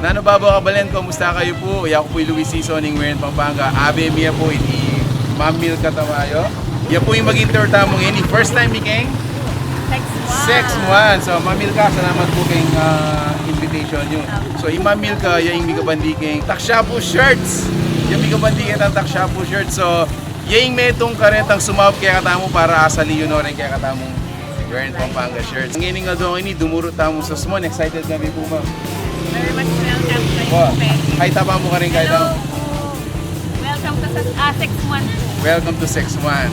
Nano babo kabalen, kumusta kayo po? Ako po yung Luis Seasoning Marin Pampanga. Abe miya po iti Ma'am Milka Tamayo. Yan po yung maging tour tamo ngayon. First time ni Keng? 6 months. So Ma'am Milka, salamat po kayong invitation nyo. So yung Ma'am Milka, yung Mika Bandiking Takshapu shirts. Yung Mika Bandiking ang Takshapu shirts. So yung metong karetang sumawag kaya katamo para asali yun rin kaya katamong Marin Pampanga shirts. Ang ining nga doon ini, dumuro tamo sa Smon. Excited kami po ma'am. Very much welcome to Oh, you. hi tapa mo ka rin kahit Hello. Welcome to 6 months. Welcome to 6-1.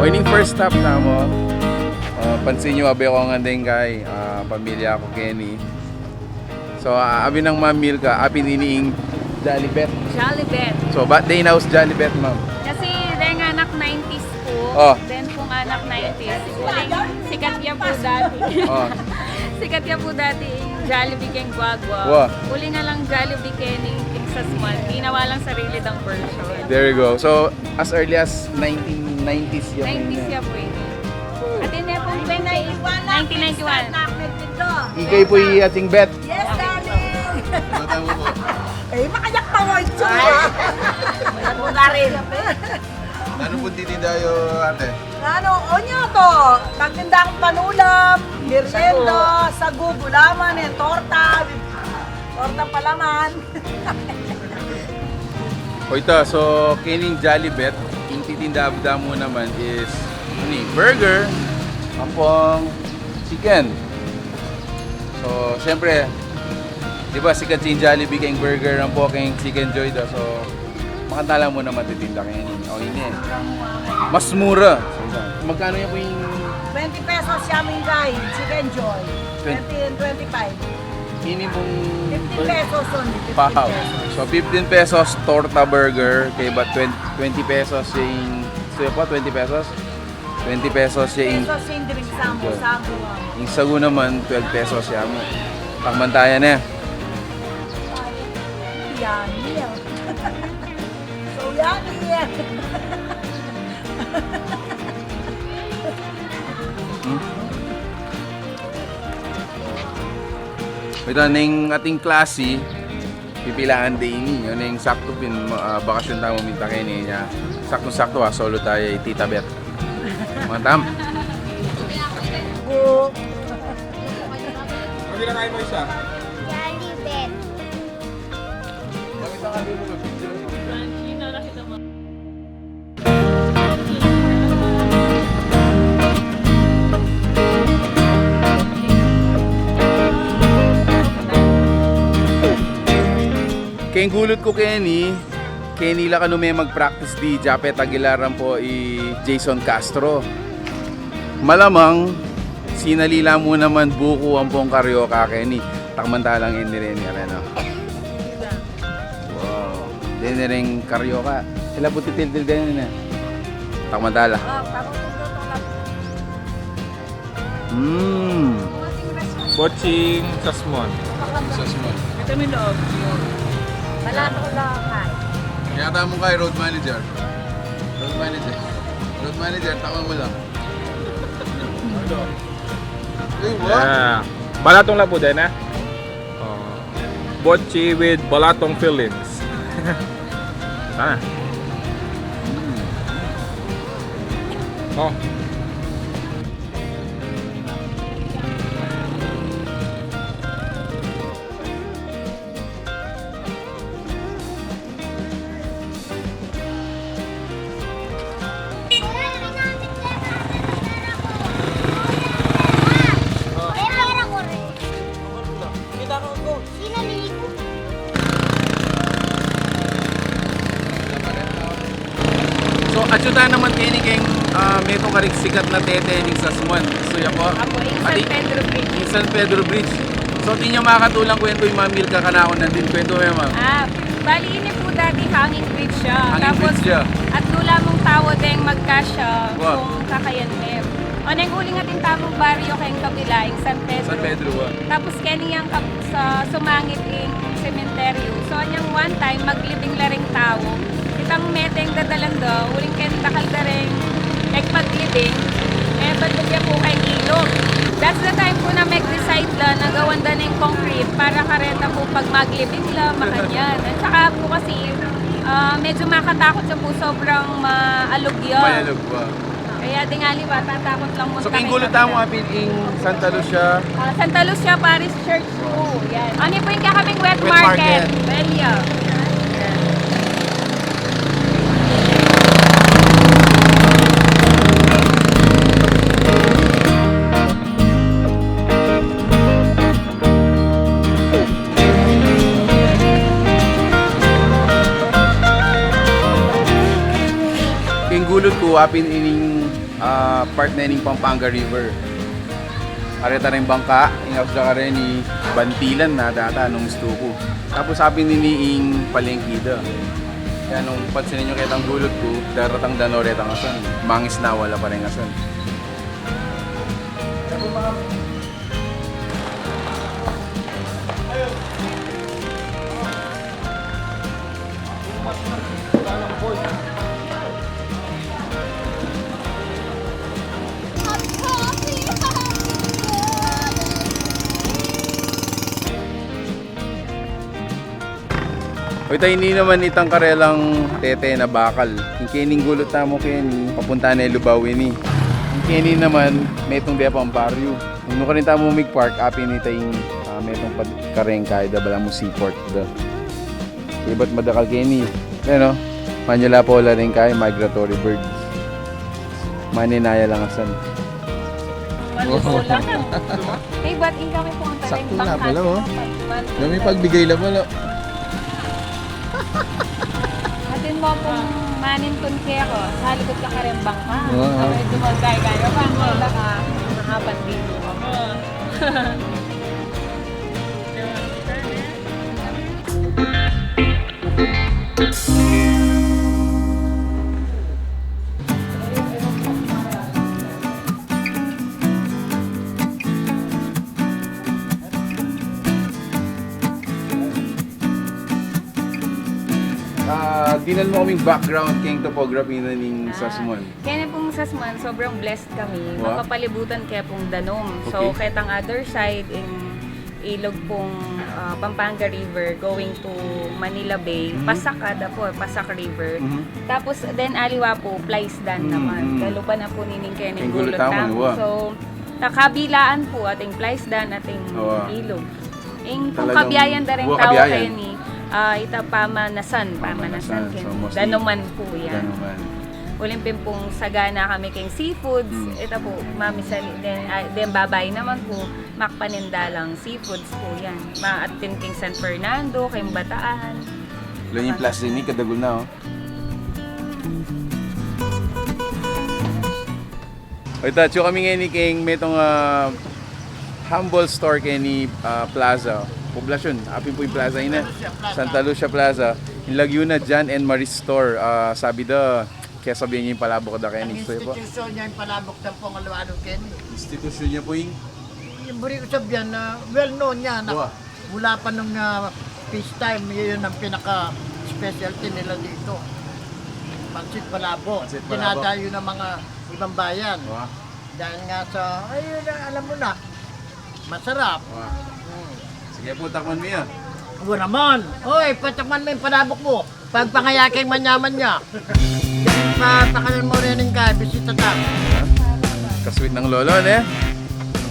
O ining first stop na mo, pansin nyo abi ako nga din kay pamilya ko Kenny. So abi ng Ma'am Milka, abi niniing Jollibet. Jollibet. So ba't day na Jollibet ma'am? Kasi dahil nga anak 90s po, Oh. then kung anak 90s, uling sikat niya po dati. Oh. Sikat niya po dati yung Jollibee King Guagua. Wow. Uli nga lang Jollibee Kenny King sa small. Ginawa lang sarili ng version. There you go. So as early as 1990s yung 90s siya po ini. At hindi po 1991. Ikay po yung ating bet. Yes, darling! Mata mo po. Eh, makayak pa mo ito! Ano na rin? Ano po titindayo ate? Ano, o niyo to? Maganda akong panulam, merienda, sagu, gulaman, torta. Torta palaman. O ito, so kining Jollibet, yung titinda mo naman is burger, ampong chicken. So, syempre, di ba sikat si Jollibee kayong burger, ampong kayong chicken joy daw. So, makantala mo naman titinda kayo. O ini, mas mura. So, magkano yan po yung 20 pesos yamin guys, chicken joy. 20 and 25. ini mong 15 pesos only. 15 pahaw? pesos. So, 15 pesos torta burger, kaya ba 20 pesos yung, so pa 20 pesos? 20 pesos yung Pesos yung drink sambo, sambo. yung sagu naman, 12 pesos yan mo. Pagmantayan na. Yan, yan. So yan, yan. Ito na yung ating klase, pipilaan din ini. Yun na yung sakto pin, bakasyon tayo minta kayo niya. Sakto-sakto solo tayo Tita Bet. Mantam. Go. Hindi na kayo mo isa. Jollibet. Bakit ang mo ba picture? Kaya gulot ko Kenny lang ano may mag-practice di Japet Aguilaran po Jason Castro. Malamang sinalila mo naman buko ang pong karyoka Kenny. Takmantalang inireni ano. Wow. Din ring karyoka. Sila po titil-til ganyan na. Takmantala. Boching Sasmon. Ito may loob. Wala ko lang. Kaya mo kay road manager. Road manager. Road manager, tama mo lang. Hey, what? Yeah. Balatong labo din, ha? Bochi with balatong fillings. Sana. Oh. So, asyutan naman kayo ni Keng may itong karing sikat na tete ning sa Sasmuan. Suya ko. Ako, yung San Pedro Bridge. Yung San Pedro Bridge. So, di niya makatulang kwento yung Ma'am Milka kanakon nandun. Kwento mo ma'am. Bali ini po dati hanging bridge siya. Hanging bridge siya. At lula mong tawo din magkasya Wow. kung kakayan mer. O nang uling ating tamong baryo kayong kabila, yung San Pedro. San Pedro ba? Tapos kaniyang sa sumangit yung sementeryo. So anyang one time maglibing laring tao. Itang meteng dadalan do, uling kayo nakaldaring paglibing. Ba't po kay ilog. That's the time po na mag-decide la, nagawan da ng concrete para kareta po pag maglibing la, makanyan. At saka po kasi, medyo makatakot siya po, sobrang maalugya. Mayalog ba? Kaya tingali ba, tatakot lang mo. So, kinggulo tamo apin ing Santa Lucia. Santa Lucia Parish Church po. Yan. Ano po yung kakaming wet Wet market? market. Belia. Kinggulod ko apin ining part na ining Pampanga River. Areta rin bangka, ingap sa rin ni Bantilan na data nung gusto ko. Tapos apin ing Palengkida. Kaya nung pansinin nyo kitang gulod ko, daratang danoretang asan. Mangis na wala pa rin asan. O ito hindi naman itang karelang tete na bakal. Yung kining gulot na mo kini, papunta na Lubawi ni. Yung kini naman, may itong depa ang baryo. Nung ka rin tamo mig park, apin ito yung may itong kareng kahit bala mo seaport. Iba't madakal kini. Ano? Manila po wala rin kaya migratory birds. Maninaya lang asan. Hey, ba't in kami pumunta rin? Sakto na pala, oh. Dami pagbigay lang pala. Atin mo pong manin kun kaya ko, sa likod ka karembang ka. Oo. Medyo magkaya-kaya pa, wala ka, nakapat dito ako. Dinan mo kaming background kayong topography na ning Sasmuan. Kaya pong Sasmuan, sobrang blessed kami. Wow. Mapapalibutan kaya pong Danom. So, Okay. kahit ang other side, in ilog pong Pampanga River going to Manila Bay, Pasakada po, Pasak River. Mhm. Tapos, then Aliwa po, Plaisdan naman. Dalo pa na po nining kaya ng Yung gulot gulot tamo. tamo, So, kabilaan po ating Plaisdan, ating Wow. ilog. Yung kung Talagang kabiyayan da rin buwa tao kabiyayan. kayo ni ita pamanasan Pamanasan. kayo. So, mostly, Danuman po yan. Danuman. Ulimpin pong sagana kami kayong seafoods. Ito po, mami sali. Then babay naman po, makpanindalang seafoods po yan. Maatin king San Fernando, kayong Bataan. Lang yung plastic ni kadagol na oh. O ito, tsyo kami ngayon ni King, may itong humble store kay ni Plaza. Poblasyon, apin po yung plaza yun Santa Lucia Plaza. Yung Laguna John and Marie Store. Sabi daw, kaya sabihin niyo yung palabok da kayo Ang ni Store po. institusyon niya yung palabok ng Pangalawano Ken. Institusyon niya po yung Yung buri ko sabihan na well known niya na Wow. mula pa nung peace time, yun ang pinaka-specialty nila dito. Pansit palabok. Pansit palabok. Dinadayo ng mga ibang bayan. Wow. Dahil nga sa, ayun, alam mo na, masarap. Wow. Sige po, takman mo yan. Oo naman. Hoy, patakman mo yung palabok mo. Pagpangayaking manyaman niya. Yan, patakalan mo rin ka, bisita ta. Kasweet ng lolo, ne?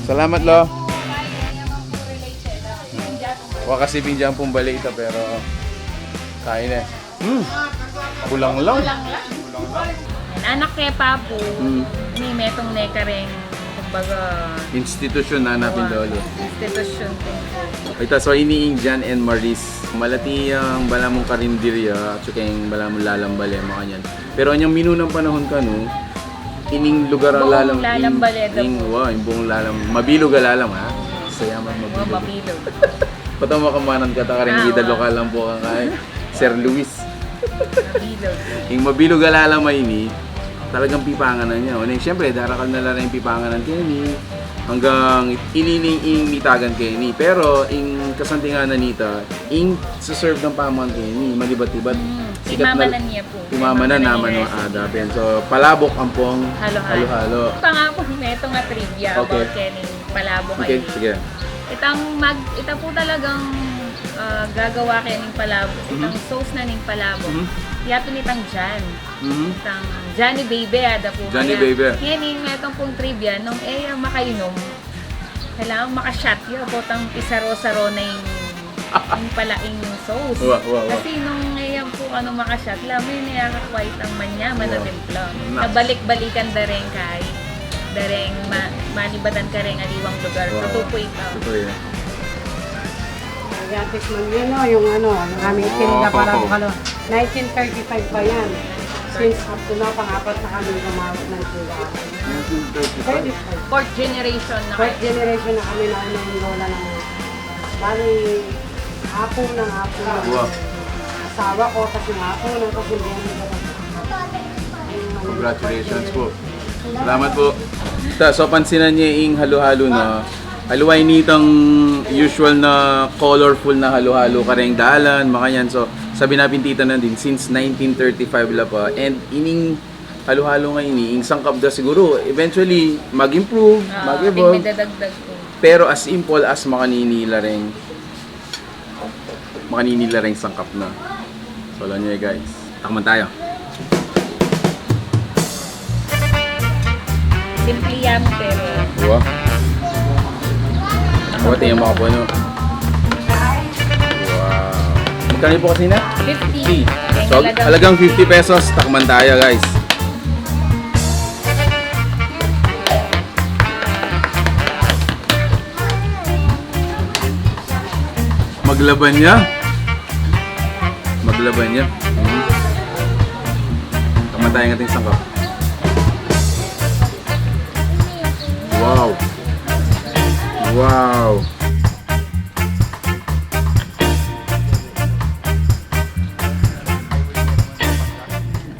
Salamat, lo. Waka kasi pinjang pong balita pero kain eh. Kulang lang. Anak kay Papo, Mm. ni metong nekareng, kumbaga, Institusyon na hanapin lolo. institusyon po. Ito, so iniing Jan and Maris. Malati ang balamong karinderya at saka yung balamong lalambale, mga kanyan. Pero anyang minunang panahon ka, no? ining lugar ang Buong lalam. Lalambaleda po. Wow, yung buong lalam. Mabilog alalam ha. Sayaman Oh, mabilog. mabilog. Patang makamanan ka ta karing ida lokal lang po kang kay Sir Luis. Mabilog. Yung mabilog alalam ay ini, talagang pipanganan niya. O siyempre, darakal na lang yung pipanganan kay ni hanggang inining mitagan kay ni. Pero, yung kasantinganan nita, yung suserve ng pamangan kay ni, malibat-libat. Imamanan niya po. Imamanan naman ng adapin. So, palabok ang pong halo-halo. Ito nga po, ito nga trivia Okay. about Kenny Palabok. Okay, Ay. sige. Ito po talagang gagawa kayo ng palabok. Itang sauce na ng palabok. Yato nitang Jan. Itang Johnny Baby ada po. Johnny Kaya, Baby. Yan yung itong pong trivia. Nung makainom, kailangan makashot yun. Potang pisaro-saro na yung yung sauce. Wow. Kasi nung ngayon po makashot, lamo yung niyakakwait ang manyaman na Wow. templo. Nice. Nabalik-balikan da rin kay dareng manibatan ka rin aliwang lugar. Wow. Totoo po ito. Ito yun. Gatik man yun, no? Yung yung aming tinda Oh, para oh. kalo. 1935 pa yan. Since up to now, pang-apat na kami gumawat ng tinda. 35. Fourth generation na Fourth kayo. generation na kami na unang lola ng bali, apo ng Wow. asawa ko, kasi yung apo ng kasi Congratulations po. Salamat po. So, pansinan niya yung halo-halo na haluay nitang usual na colorful na halo-halo kareng dalan, mga yan. So, sabi natin tita na din, since 1935 la pa. And ining halo-halo nga ini, yung sangkap da siguro, eventually, mag-improve, mag-evolve. May dadagdag po. Pero as simple as makaninila ring sangkap na. So, alam niyo guys. Takman tayo. Simple yan pero Wow. Buti yung mga puno. Wow. Magkano po kasi na? 50. So, halagang 50 pesos. Takman tayo guys. Maglaban niya. Maglaban niya. Takman tayo ng ating sangkap. Wow. Wow.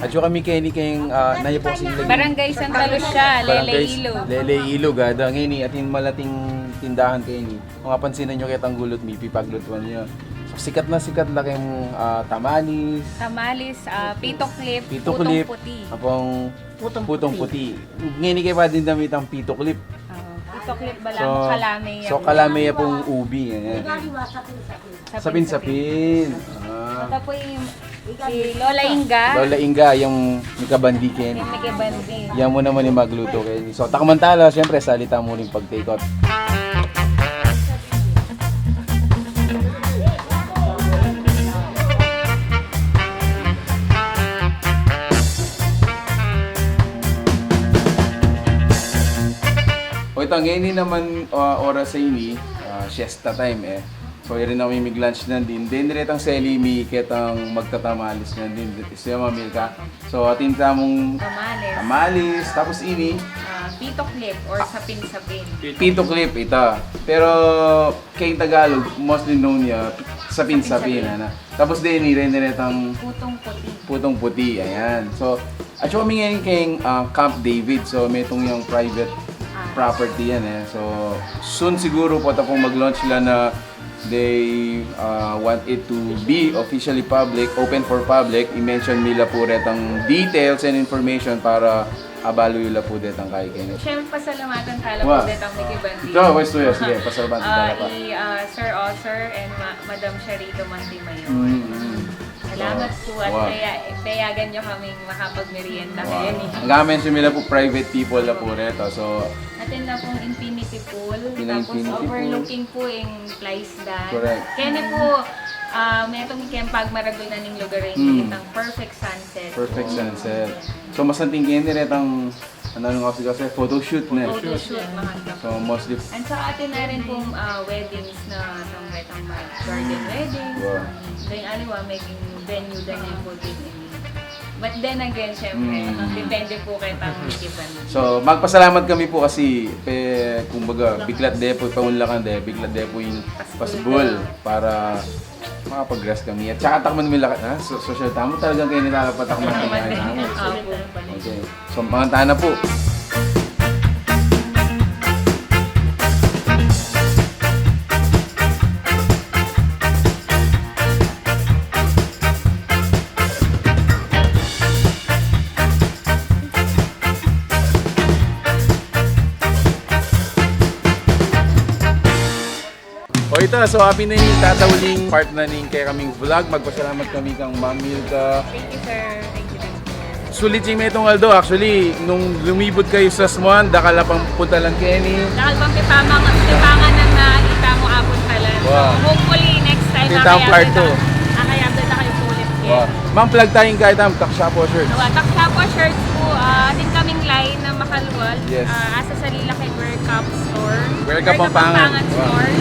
At yung kami Kenny kayong nayo po kasi Barangay Santa Lucia, Lele Ilo. Lele Ilo gada ngayon atin malating tindahan Kenny. Kung pansinan nyo kitang gulot mi pipaglutuan niyo. So, sikat na kayong tamalis, Tamales, pito clip, pito putong clip, puti. apong putong puti. Ngayon kayo pa din damit ang pito clip. Pito clip balang kalame yan. So kalame ya pong ubi. Ganyan. Sapin-sapin. Ito po yung si Lola Inga. Lola Inga, yung mikabandi Ken. Yung Megabandi. Yan mo naman yung magluto Ken. So takmantala, syempre salita mo rin pag-take out. O ito, ngayon naman oras sa ini, siesta time eh. So yun rin namin mag-lunch na din. Then diretang seli mi kitang magtatamalis na din. Siya mamil ka. So atin tamong Tamales. tamalis, tapos ini, Pito clip or sapin-sapin. pito clip ito. Pero kay Tagalog, mostly known niya, sapin-sapin. Ano. Tapos din ini rin diretang Putong puti. putong puti. Ayan. So, at saka kami ngayon kayong Camp David. So may itong yung private property yan eh. So, soon siguro po tapong mag-launch sila na they want it to be officially public, open for public. I-mention nila po retang details and information para abalo yula po detang kay Kenneth. Siyempre pasalamatan tala Wow. po detang Megabandi. Ito, West West. Sige, pasalamatan tala pa. Sir Osser and Madam Sharito Mantimayo. Salamat po at Wow. payagan nyo kaming makapagmerienda ngayon eh. Ang ga-mention nila po private people na po reto. So, Atin na pong infinity pool, tapos Infinity pool. overlooking po yung Plaisdan. Correct. Kaya po, may itong kempag maragol na ning lugar rin, itang perfect sunset. perfect sunset. So, mas natingin nila retang ano kasi photoshoot na. Photoshoot, mahanda. So, mostly And sa atin na rin pong weddings na itong garden weddings. Wow. Then ano may venue din yung po din. But then again, syempre, depende po kay pang-ikiban. So, magpasalamat kami po kasi, kumbaga, biglat de po, paunlakan de, biglat de po yung pasbol para makapag-rest kami. At saka takman namin lakat, ha? So, social tamo talagang kayo nilalapatakman kami. Opo. Okay. So, mga tana po. O ito, so happy na yung tatawling part na ning kaya kaming vlog. Magpasalamat kami kang Ma'am Milka. Thank you, sir. Thank you, thank you. Sulit si Metong Aldo. Actually, nung lumibot kayo sa Swan, dakala pang punta lang Kenny. Dahil bang pipangan na nakita mo abot pala. Wow. So, hopefully, next time, Kita ang part two. Nakayabda na kayo po ulit. Wow. Ma'am, plug tayong kahit ang Takshapo shirts. Takshapo shirts po, din kaming line na Makalwal. Yes. Asa sa Lilaki Wear Cup Store. Wear Cup Pampangan. Wow. Store.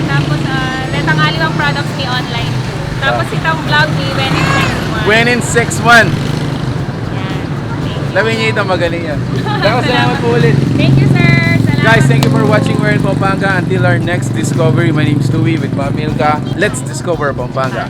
Tapos, letangaliwang products ni online po. Tapos itong vlog ni When in Sex One. When in 6-1. Yan. Thank you. Labi niyo ito, magaling yan. Salamat po ulit. Thank you, sir. Salamat. Guys, thank you for watching We're in Pampanga. Until our next discovery, my name is Louie with Ma'am Milka. Let's discover Pampanga.